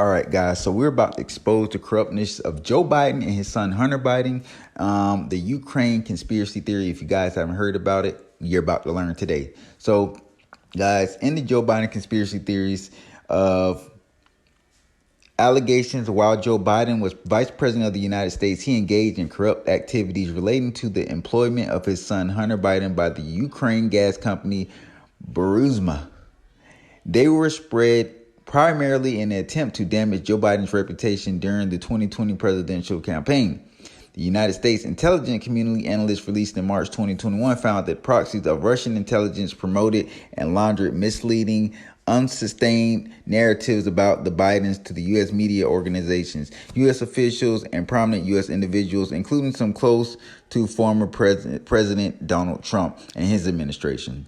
All right, guys. So we're about to expose the corruptness of Joe Biden and his son Hunter Biden. The Ukraine conspiracy theory. If you guys haven't heard about it, you're about to learn today. So, guys, in the Joe Biden conspiracy theories of allegations while Joe Biden was vice president of the United States, he engaged in corrupt activities relating to the employment of his son Hunter Biden by the Ukraine gas company Burisma. They were spread primarily in an attempt to damage Joe Biden's reputation during the 2020 presidential campaign. The United States intelligence community analysts released in March 2021 found that proxies of Russian intelligence promoted and laundered misleading, unsustained narratives about the Bidens to the U.S. media organizations, U.S. officials, and prominent U.S. individuals, including some close to former President Donald Trump and his administration.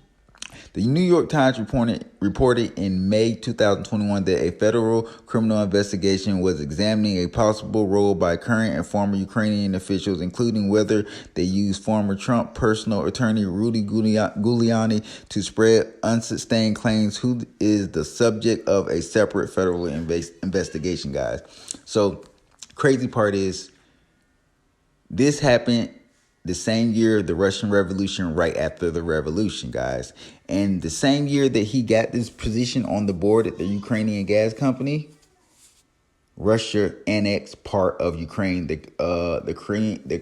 The New York Times reported in May 2021 that a federal criminal investigation was examining a possible role by current and former Ukrainian officials, including whether they used former Trump personal attorney Rudy Giuliani to spread unsustained claims, who is the subject of a separate federal investigation, guys. So, crazy part is, this happened the same year the Russian Revolution, right after the revolution, guys. And the same year that he got this position on the board at the Ukrainian gas company, Russia annexed part of Ukraine, the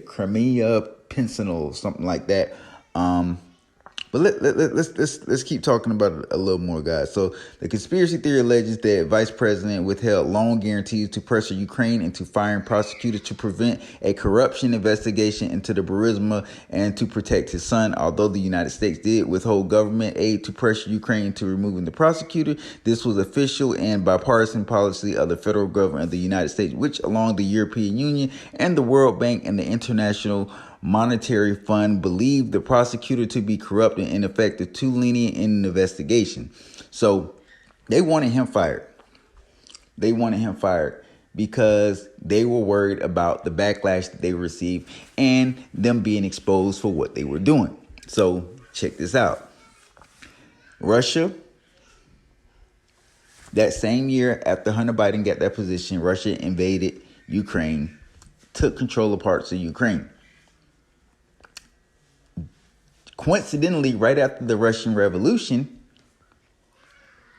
Crimea Peninsula, something like that. But let's keep talking about it a little more, guys. So the conspiracy theory alleges that Vice President withheld loan guarantees to pressure Ukraine into firing prosecutors to prevent a corruption investigation into the Burisma and to protect his son. Although the United States did withhold government aid to pressure Ukraine into removing the prosecutor, this was official and bipartisan policy of the federal government of the United States, which, along the European Union and the World Bank and the International Monetary Fund, believed the prosecutor to be corrupt and ineffective, too lenient in an investigation. So they wanted him fired. They wanted him fired because they were worried about the backlash that they received and them being exposed for what they were doing. So check this out. Russia, that same year after Hunter Biden got that position, Russia invaded Ukraine, took control of parts of Ukraine. Coincidentally, right after the Russian Revolution,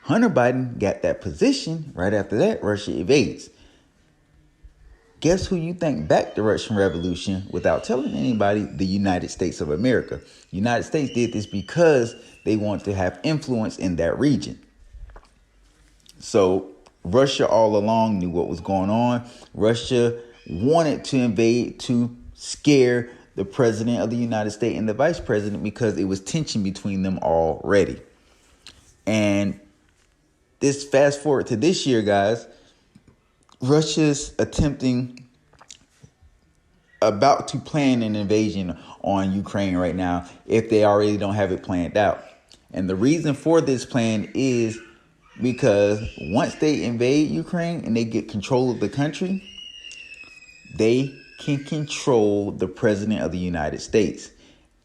Hunter Biden got that position. Right after that, Russia invades. Guess who you think backed the Russian Revolution without telling anybody? The United States of America. The United States did this because they want to have influence in that region. So Russia all along knew what was going on. Russia wanted to invade to scare the president of the United States and the vice president because it was tension between them already. And this fast forward to this year, guys, Russia's about to plan an invasion on Ukraine right now if they already don't have it planned out. And the reason for this plan is because once they invade Ukraine and they get control of the country, they can control the president of the United States.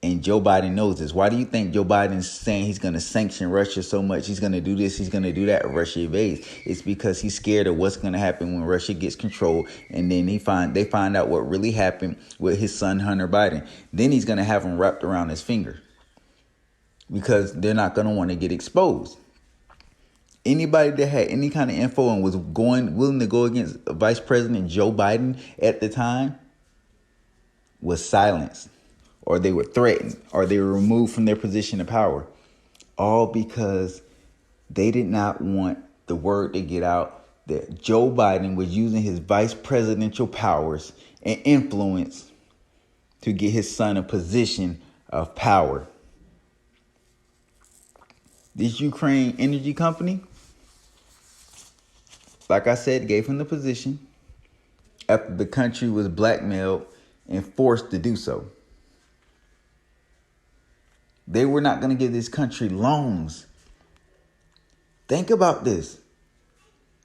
And Joe Biden knows this. Why do you think Joe Biden's saying he's going to sanction Russia so much? He's going to do this, he's going to do that if Russia invades. It's because he's scared of what's going to happen when Russia gets control. And then they find out what really happened with his son, Hunter Biden. Then he's going to have him wrapped around his finger because they're not going to want to get exposed. Anybody that had any kind of info and was willing to go against Vice President Joe Biden at the time was silenced, or they were threatened, or they were removed from their position of power, all because they did not want the word to get out that Joe Biden was using his vice presidential powers and influence to get his son a position of power. This Ukraine energy company, like I said, gave him the position after the country was blackmailed and forced to do so. They were not going to give this country loans. Think about this.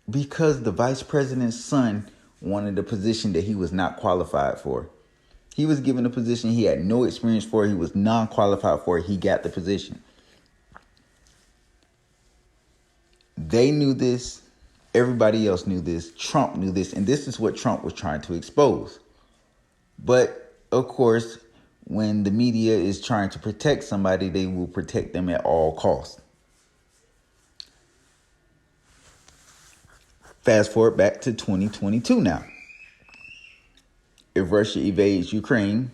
Because the vice president's son wanted a position that he was not qualified for. He was given a position he had no experience for. He was non-qualified for. He got the position. They knew this. Everybody else knew this. Trump knew this. And this is what Trump was trying to expose. But, of course, when the media is trying to protect somebody, they will protect them at all costs. Fast forward back to 2022 now. If Russia invades Ukraine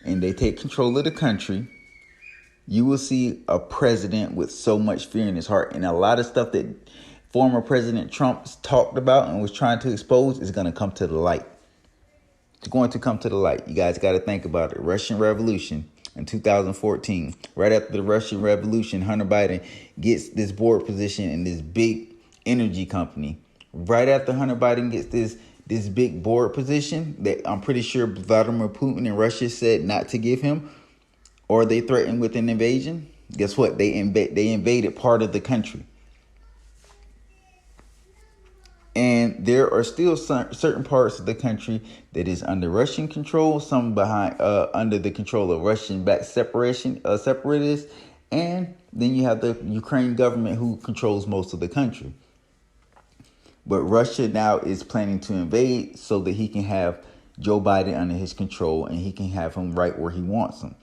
and they take control of the country, you will see a president with so much fear in his heart. And a lot of stuff that former President Trump talked about and was trying to expose is going to come to the light. It's going to come to the light. You guys got to think about it. Russian Revolution in 2014. Right after the Russian Revolution, Hunter Biden gets this board position in this big energy company. Right after Hunter Biden gets this big board position that I'm pretty sure Vladimir Putin and Russia said not to give him, or they threatened with an invasion. Guess what? They invaded part of the country. And there are still certain parts of the country that is under Russian control, some behind under the control of Russian-backed separatists, and then you have the Ukraine government who controls most of the country. But Russia now is planning to invade so that he can have Joe Biden under his control and he can have him right where he wants him.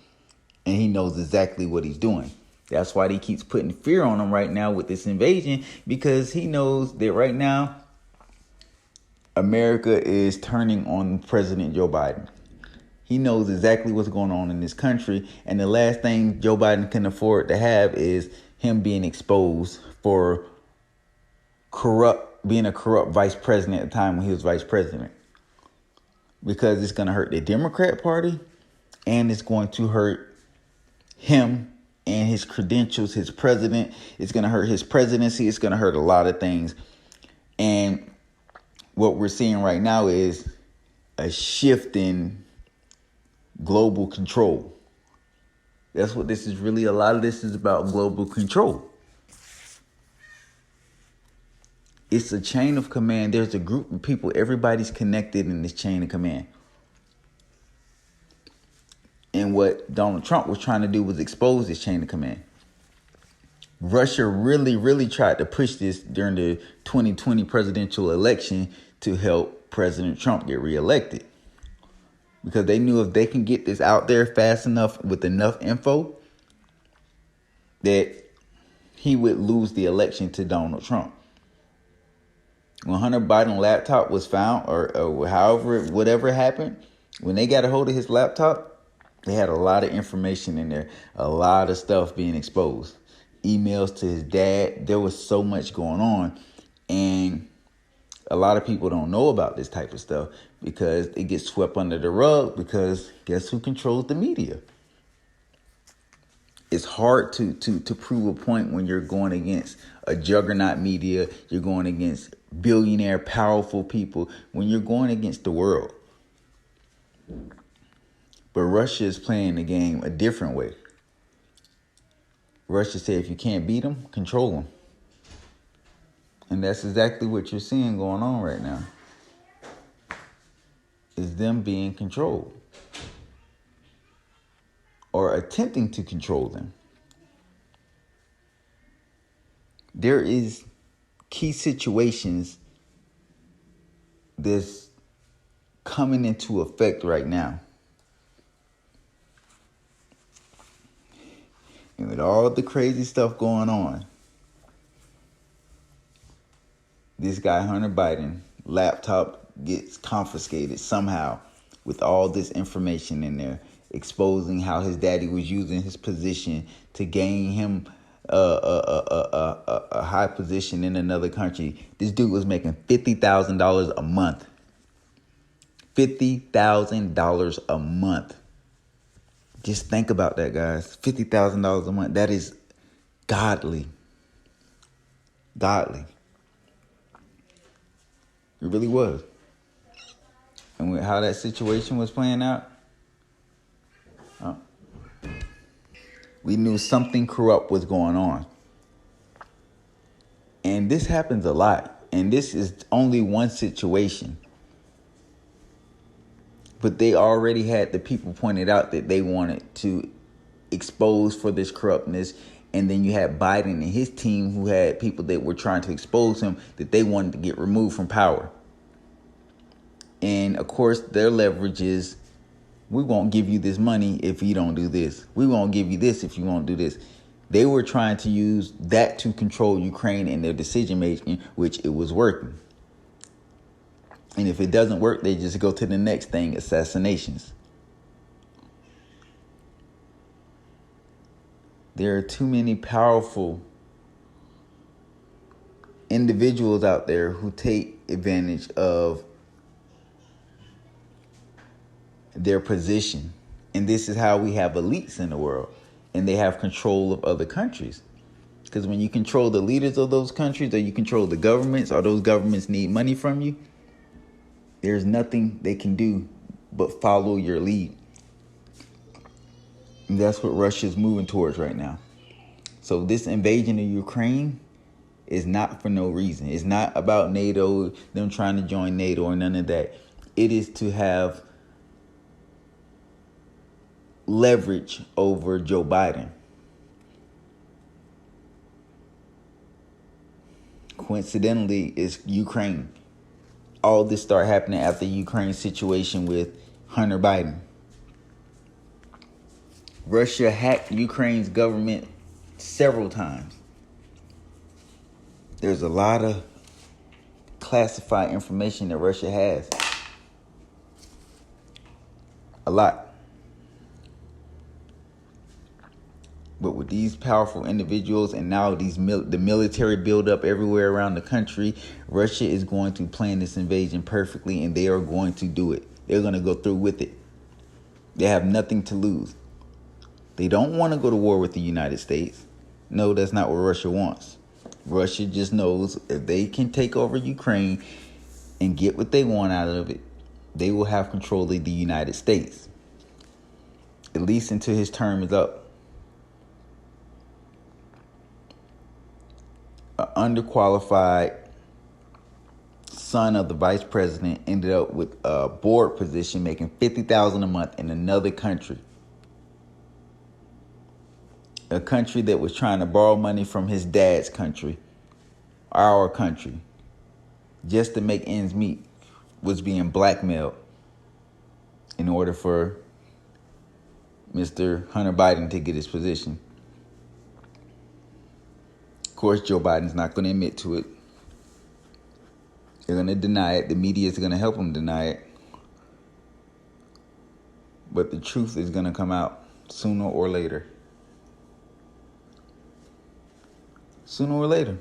And he knows exactly what he's doing. That's why he keeps putting fear on him right now with this invasion, because he knows that right now America is turning on President Joe Biden. He knows exactly what's going on in this country. And the last thing Joe Biden can afford to have is him being exposed for being a corrupt vice president at the time when he was vice president. Because it's going to hurt the Democrat Party and it's going to hurt him and his credentials, his president. It's going to hurt his presidency. It's going to hurt a lot of things. And what we're seeing right now is a shift in global control. That's what this is really. A lot of this is about global control. It's a chain of command. There's a group of people. Everybody's connected in this chain of command. And what Donald Trump was trying to do was expose this chain of command. Russia really tried to push this during the 2020 presidential election to help President Trump get reelected. Because they knew if they can get this out there fast enough with enough info, that he would lose the election to Donald Trump. When Hunter Biden's laptop was found, or however, whatever happened, when they got a hold of his laptop, they had a lot of information in there, a lot of stuff being exposed. Emails to his dad. There was so much going on. And a lot of people don't know about this type of stuff because it gets swept under the rug, because guess who controls the media? It's hard to prove a point when you're going against a juggernaut media. You're going against billionaire, powerful people, when you're going against the world. But Russia is playing the game a different way. Russia said if you can't beat them, control them. And that's exactly what you're seeing going on right now. Is them being controlled. Or attempting to control them. There is key situations that's coming into effect right now. And with all the crazy stuff going on, this guy, Hunter Biden, laptop gets confiscated somehow with all this information in there, exposing how his daddy was using his position to gain him a high position in another country. This dude was making $50,000 a month. $50,000 a month. Just think about that, guys. $50,000 a month. That is godly. Godly. It really was. And with how that situation was playing out, we knew something corrupt was going on. And this happens a lot. And this is only one situation. But they already had the people pointed out that they wanted to expose for this corruptness And then you had Biden and his team who had people that were trying to expose him, that they wanted to get removed from power. And of course, their leverage is, we won't give you this money if you don't do this. We won't give you this if you won't do this. They were trying to use that to control Ukraine and their decision making, which it was working. And if it doesn't work, they just go to the next thing, assassinations. There are too many powerful individuals out there who take advantage of their position. And this is how we have elites in the world. And they have control of other countries. Because when you control the leaders of those countries, or you control the governments, or those governments need money from you, there's nothing they can do but follow your lead. And that's what Russia's moving towards right now. So this invasion of Ukraine is not for no reason. It's not about NATO, them trying to join NATO or none of that. It is to have leverage over Joe Biden. Coincidentally, it's Ukraine. All this started happening after the Ukraine situation with Hunter Biden. Russia hacked Ukraine's government several times. There's a lot of classified information that Russia has. A lot. But with these powerful individuals and now the military buildup everywhere around the country, Russia is going to plan this invasion perfectly, and they are going to do it. They're going to go through with it. They have nothing to lose. They don't want to go to war with the United States. No, that's not what Russia wants. Russia just knows if they can take over Ukraine and get what they want out of it, they will have control of the United States. At least until his term is up. An underqualified son of the vice president ended up with a board position making $50,000 a month in another country. A country that was trying to borrow money from his dad's country, our country, just to make ends meet, was being blackmailed in order for Mr. Hunter Biden to get his position. Of course, Joe Biden's not going to admit to it. They're going to deny it. The media is going to help them deny it. But the truth is going to come out sooner or later. Sooner or later.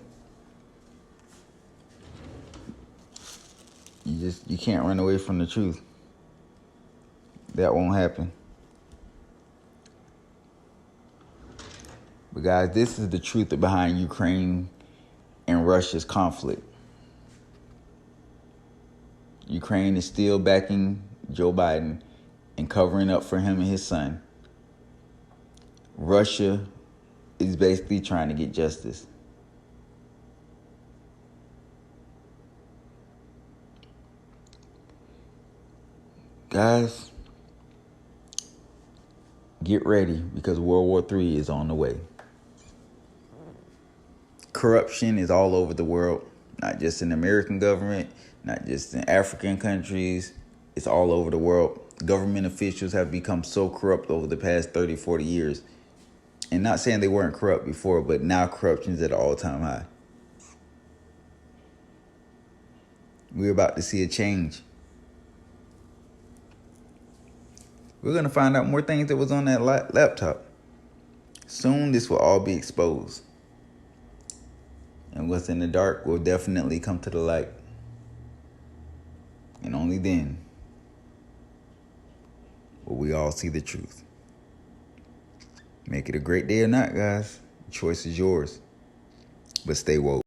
You can't run away from the truth. That won't happen. But guys, this is the truth behind Ukraine and Russia's conflict. Ukraine is still backing Joe Biden and covering up for him and his son. Russia is basically trying to get justice. Guys, get ready because World War III is on the way. Corruption is all over the world, not just in the American government, not just in African countries. It's all over the world. Government officials have become so corrupt over the past 30, 40 years. And not saying they weren't corrupt before, but now corruption is at an all-time high. We're about to see a change. We're going to find out more things that was on that laptop. Soon this will all be exposed. And what's in the dark will definitely come to the light. And only then will we all see the truth. Make it a great day or not, guys. The choice is yours. But stay woke.